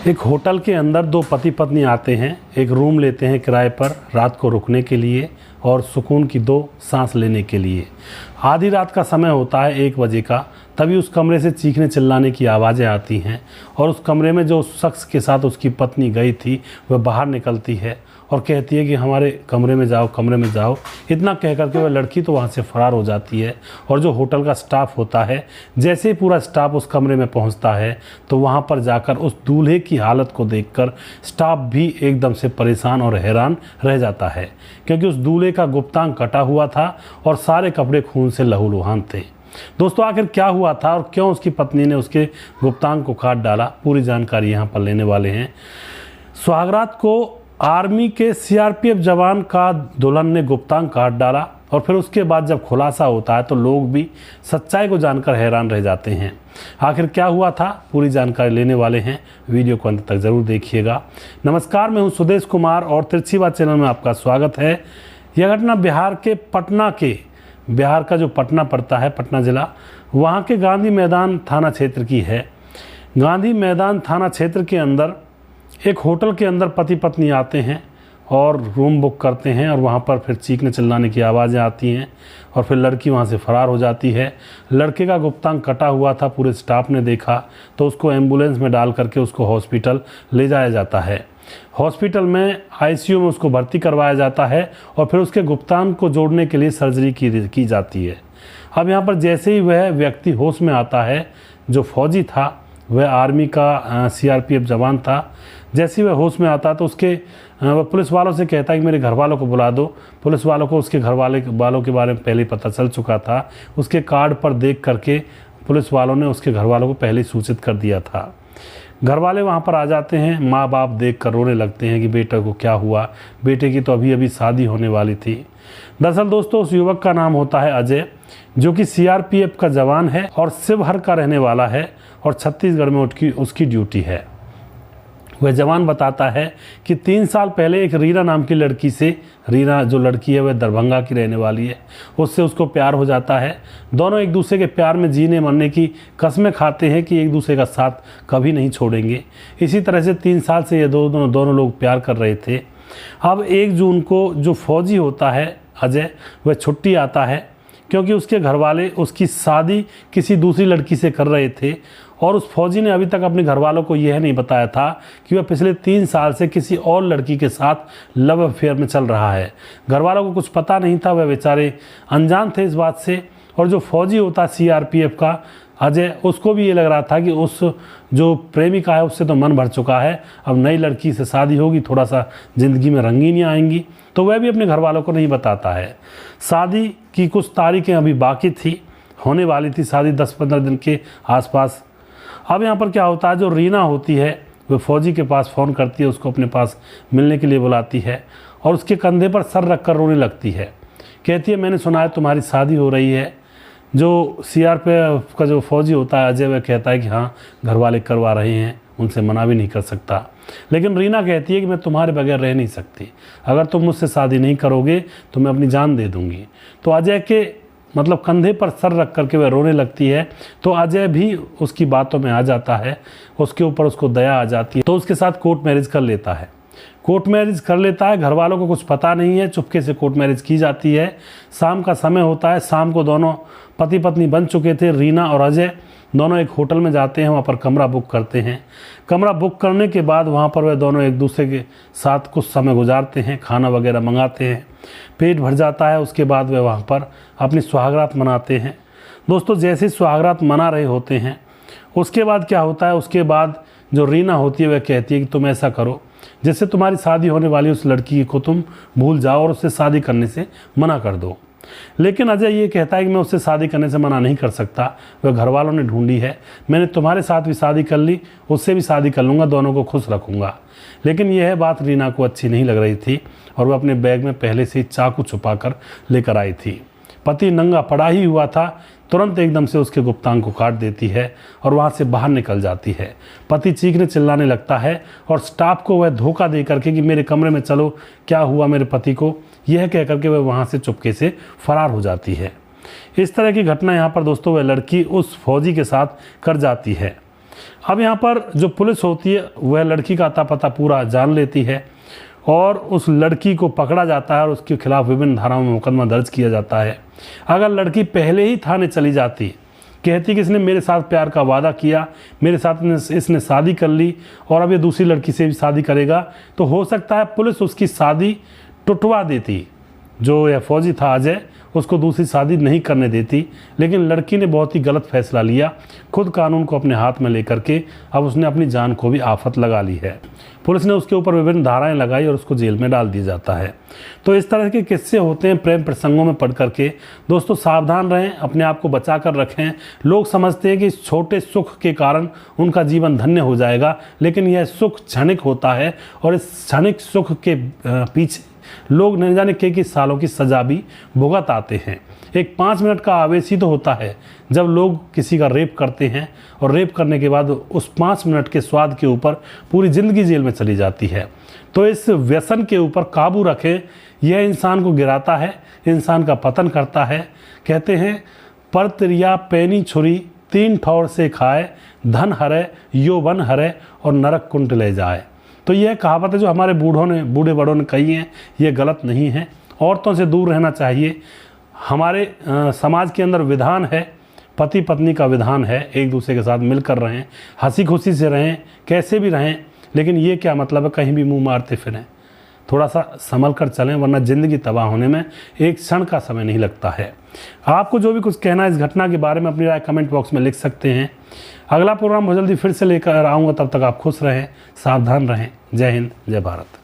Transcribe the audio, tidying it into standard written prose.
एक होटल के अंदर दो पति पत्नी आते हैं, एक रूम लेते हैं किराए पर रात को रुकने के लिए और सुकून की दो सांस लेने के लिए। आधी रात का समय होता है 1 बजे का, तभी उस कमरे से चीखने चिल्लाने की आवाज़ें आती हैं और उस कमरे में जो शख्स के साथ उसकी पत्नी गई थी वह बाहर निकलती है और कहती है कि हमारे कमरे में जाओ, कमरे में जाओ। इतना कह करके वह लड़की तो वहाँ से फरार हो जाती है। और जो होटल का स्टाफ होता है, जैसे ही पूरा स्टाफ उस कमरे में पहुँचता है तो वहाँ पर जाकर उस दूल्हे की हालत को देखकर स्टाफ भी एकदम से परेशान और हैरान रह जाता है, क्योंकि उस दूल्हे का गुप्तांग कटा हुआ था और सारे कपड़े खून से लहूलुहान थे। दोस्तों, आखिर क्या हुआ था और क्यों उसकी पत्नी ने उसके गुप्तांग को काट डाला, पूरी जानकारी यहाँ पर लेने वाले हैं। सुहागरात को आर्मी के सीआरपीएफ जवान का दुल्हन ने गुप्तांग काट डाला और फिर उसके बाद जब खुलासा होता है तो लोग भी सच्चाई को जानकर हैरान रह जाते हैं। आखिर क्या हुआ था, पूरी जानकारी लेने वाले हैं, वीडियो को अंत तक ज़रूर देखिएगा। नमस्कार, मैं हूं सुदेश कुमार और तिरछी बात चैनल में आपका स्वागत है। यह घटना बिहार का जो पटना पड़ता है, पटना ज़िला, वहाँ के गांधी मैदान थाना क्षेत्र की है। गांधी मैदान थाना क्षेत्र के अंदर एक होटल के अंदर पति पत्नी आते हैं और रूम बुक करते हैं और वहाँ पर फिर चीखने चिल्लाने की आवाज़ें आती हैं और फिर लड़की वहाँ से फरार हो जाती है। लड़के का गुप्तांग कटा हुआ था, पूरे स्टाफ ने देखा तो उसको एम्बुलेंस में डाल करके उसको हॉस्पिटल ले जाया जाता है। हॉस्पिटल में आईसीयू में उसको भर्ती करवाया जाता है और फिर उसके गुप्तांग को जोड़ने के लिए सर्जरी की जाती है। अब यहाँ पर जैसे ही वह व्यक्ति होश में आता है, जो फौजी था वह आर्मी का सीआरपीएफ जवान था, जैसे ही वह होश में आता तो वह पुलिस वालों से कहता है कि मेरे घर वालों को बुला दो। पुलिस वालों को उसके घर वालों के बारे में पहले ही पता चल चुका था। उसके कार्ड पर देख करके पुलिस वालों ने उसके घर वालों को पहले ही सूचित कर दिया था। घर वाले वहाँ पर आ जाते हैं, माँ बाप देख कर रोने लगते हैं कि बेटे को क्या हुआ, बेटे की तो अभी अभी शादी होने वाली थी। दरअसल दोस्तों, उस युवक का नाम होता है अजय, जो कि सीआरपीएफ का जवान है और शिवहर का रहने वाला है और छत्तीसगढ़ में उसकी ड्यूटी है। वह जवान बताता है कि 3 साल पहले एक रीना नाम की लड़की से, रीना जो लड़की है वह दरभंगा की रहने वाली है, उससे उसको प्यार हो जाता है। दोनों एक दूसरे के प्यार में जीने मरने की कस्में खाते हैं कि एक दूसरे का साथ कभी नहीं छोड़ेंगे। इसी तरह से 3 साल से ये दोनों लोग प्यार कर रहे थे। अब 1 जून को जो फौजी होता है अजय, वह छुट्टी आता है क्योंकि उसके घर वाले उसकी शादी किसी दूसरी लड़की से कर रहे थे और उस फौजी ने अभी तक अपने घर वालों को यह नहीं बताया था कि वह पिछले 3 साल से किसी और लड़की के साथ लव अफेयर में चल रहा है। घर वालों को कुछ पता नहीं था, वह बेचारे अनजान थे इस बात से। और जो फौजी होता सीआरपीएफ का अजय, उसको भी ये लग रहा था कि उस जो प्रेमिका है उससे तो मन भर चुका है, अब नई लड़की से शादी होगी, थोड़ा सा ज़िंदगी में रंगीनियाँ आएंगी, तो वह भी अपने घर वालों को नहीं बताता है। शादी की कुछ तारीखें अभी बाकी थी, होने वाली थी शादी 10-15 दिन के आसपास। अब यहाँ पर क्या होता है, जो रीना होती है वह फौजी के पास फ़ोन करती है, उसको अपने पास मिलने के लिए बुलाती है और उसके कंधे पर सर रख कर रोने लगती है। कहती है, मैंने सुना है तुम्हारी शादी हो रही है। जो सीआरपीएफ का जो फौजी होता है अजय, वह कहता है कि हाँ, घर वाले करवा रहे हैं, उनसे मना भी नहीं कर सकता। लेकिन रीना कहती है कि मैं तुम्हारे बगैर रह नहीं सकती, अगर तुम मुझसे शादी नहीं करोगे तो मैं अपनी जान दे दूँगी। तो अजय के कंधे पर सर रख करके वह रोने लगती है, तो अजय भी उसकी बातों में आ जाता है, उसके ऊपर उसको दया आ जाती है, तो उसके साथ कोर्ट मैरिज कर लेता है। कोर्ट मैरिज कर लेता है, घर वालों को कुछ पता नहीं है, चुपके से कोर्ट मैरिज की जाती है। शाम का समय होता है, शाम को दोनों पति पत्नी बन चुके थे, रीना और अजय दोनों एक होटल में जाते हैं, वहाँ पर कमरा बुक करते हैं। कमरा बुक करने के बाद वहाँ पर वह दोनों एक दूसरे के साथ कुछ समय गुजारते हैं, खाना वगैरह मंगाते हैं, पेट भर जाता है। उसके बाद वे वहाँ पर अपनी सुहागरात मनाते हैं। दोस्तों, जैसे ही सुहागरात मना रहे होते हैं, उसके बाद क्या होता है, उसके बाद जो रीना होती है वह कहती है कि तुम ऐसा करो, जिससे तुम्हारी शादी होने वाली उस लड़की को तुम भूल जाओ और उससे शादी करने से मना कर दो। लेकिन अजय ये कहता है कि मैं उससे शादी करने से मना नहीं कर सकता, वह घर वालों ने ढूंढी है, मैंने तुम्हारे साथ भी शादी कर ली, उससे भी शादी कर लूँगा, दोनों को खुश रखूँगा। लेकिन यह बात रीना को अच्छी नहीं लग रही थी और वह अपने बैग में पहले से ही चाकू छुपा कर लेकर आई थी। पति नंगा पड़ा ही हुआ था, तुरंत एकदम से उसके गुप्तांग को काट देती है और वहाँ से बाहर निकल जाती है। पति चीखने चिल्लाने लगता है और स्टाफ को वह धोखा दे करके कि मेरे कमरे में चलो, क्या हुआ मेरे पति को, यह कह करके वह वहाँ से चुपके से फरार हो जाती है। इस तरह की घटना यहाँ पर दोस्तों वह लड़की उस फौजी के साथ कर जाती है। अब यहाँ पर जो पुलिस होती है वह लड़की का अता पता पूरा जान लेती है और उस लड़की को पकड़ा जाता है और उसके खिलाफ विभिन्न धाराओं में मुकदमा दर्ज किया जाता है। अगर लड़की पहले ही थाने चली जाती, कहती कि इसने मेरे साथ प्यार का वादा किया, मेरे साथ इसने शादी कर ली और अब ये दूसरी लड़की से भी शादी करेगा, तो हो सकता है पुलिस उसकी शादी टुटवा देती। जो यह फौजी था अजय, उसको दूसरी शादी नहीं करने देती, लेकिन लड़की ने बहुत ही गलत फैसला लिया, खुद कानून को अपने हाथ में लेकर के अब उसने अपनी जान को भी आफत लगा ली है। पुलिस ने उसके ऊपर विभिन्न धाराएं लगाई और उसको जेल में डाल दिया जाता है। तो इस तरह के किस्से होते हैं प्रेम प्रसंगों में पढ़ करके। दोस्तों सावधान रहें, अपने आप को बचा कर रखें। लोग समझते हैं कि इस छोटे सुख के कारण उनका जीवन धन्य हो जाएगा, लेकिन यह सुख क्षणिक होता है और इस क्षणिक सुख के पीछे लोग न जाने कई सालों की सजा भी भुगत आते हैं। एक 5 मिनट का आवेश ही तो होता है जब लोग किसी का रेप करते हैं और रेप करने के बाद उस 5 मिनट के स्वाद के ऊपर पूरी ज़िंदगी जेल में चली जाती है। तो इस व्यसन के ऊपर काबू रखें, यह इंसान को गिराता है, इंसान का पतन करता है। कहते हैं परत्रिया पैनी छुरी 3 ठौर से खाए, धन हरे यो वन हरे और नरक कुंट ले जाए। तो यह कहावत है जो हमारे बूढ़े बड़ों ने कही है, ये गलत नहीं है। औरतों से दूर रहना चाहिए। हमारे समाज के अंदर विधान है, पति पत्नी का विधान है, एक दूसरे के साथ मिलकर रहें, हंसी खुशी से रहें, कैसे भी रहें, लेकिन ये क्या मतलब है कहीं भी मुंह मारते फिरें। थोड़ा सा संभल कर चलें, वरना ज़िंदगी तबाह होने में एक क्षण का समय नहीं लगता है। आपको जो भी कुछ कहना है इस घटना के बारे में अपनी राय कमेंट बॉक्स में लिख सकते हैं। अगला प्रोग्राम बहुत जल्दी फिर से लेकर आऊँगा, तब तक आप खुश रहें, सावधान रहें। जय हिंद, जय भारत।